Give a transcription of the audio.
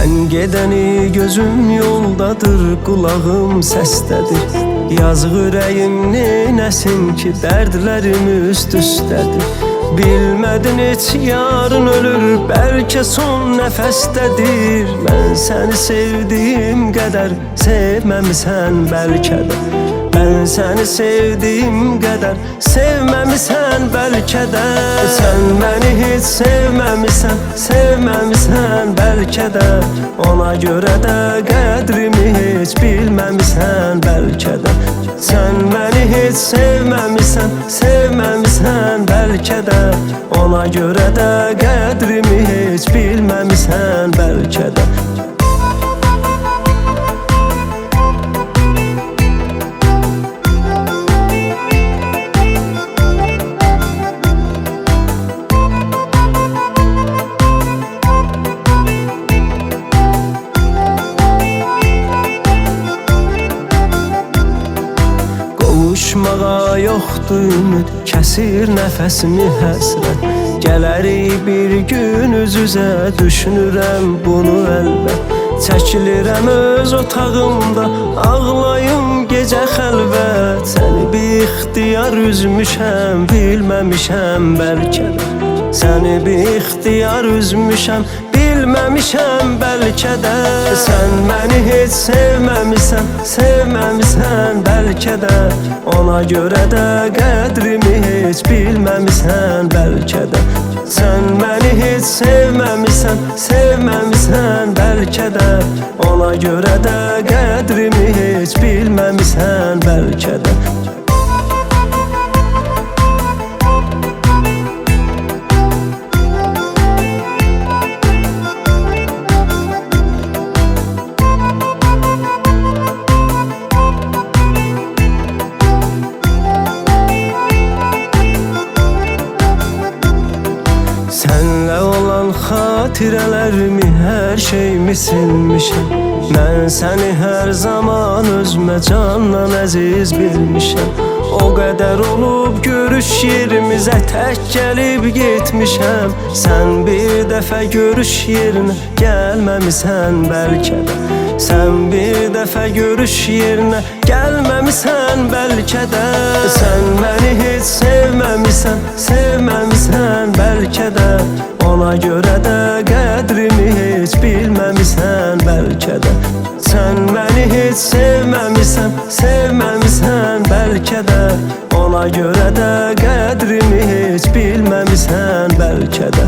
Sen gedəni gözüm yoldadır, qulağım səsdədir. Yazıq ürəyim neynəsin ki, dərdlərim üst-üstədir. Bilmədin heç yarın ölür, bəlkə son nəfəsdədir. Mən səni sevdiyim qədər sevməmisən bəlkə də. Mən səni sevdiyim qədər sevməmisən bəlkə də. Sən məni heç sevməmisən, sevməmisən bəlkə də. Ona görə də qədrimi heç bilməmisən bəlkə də. Sən məni heç sevməmisən, sevməmisən bəlkə də. Ona görə də qədrimi heç bilməmisən bəlkə də. Qovuşmağa yoxdur ümid, kəsir nəfəsimi həsrət. Gələrik bir gün üz-üzə, düşünürəm bunu əlbət. Çəkilirəm öz otağımda, ağlayım gecə xəlvət. Səni bir ixtiyar üzmüşəm, bilməmişəm bəlkə də. Səni bir ixtiyar üzmüşəm, bilməmişəm bəlkə də. Sən məni heç sevməmisən, sevməmisən bəlkə də. Ona görə də qədrimi heç bilməmisən bəlkə də. Sən məni heç sevməmisən, sevməmisən bəlkə də. Ona görə də qədrimi heç bilməmisən bəlkə də. Sənlə olan xatirələrimi, hər şeyimi silmişəm. Mən səni hər zaman özümə candan əziz bilmişəm. O qədər olub görüş yerimizə tək gəlib getmişəm. Sən bir dəfə görüş yerinə gəlməmisən bəlkə də. Sən bir dəfə görüş yerinə gəlməmisən bəlkə də. Sən məni heç sevməmisən, sevməmisən bəlkə də. Ona görə də qədrimi heç bilməmisən bəlkə də. Sən məni heç sevməmisən, sevməmisən bəlkə də. Ona görə də qədrimi heç bilməmisən bəlkə də.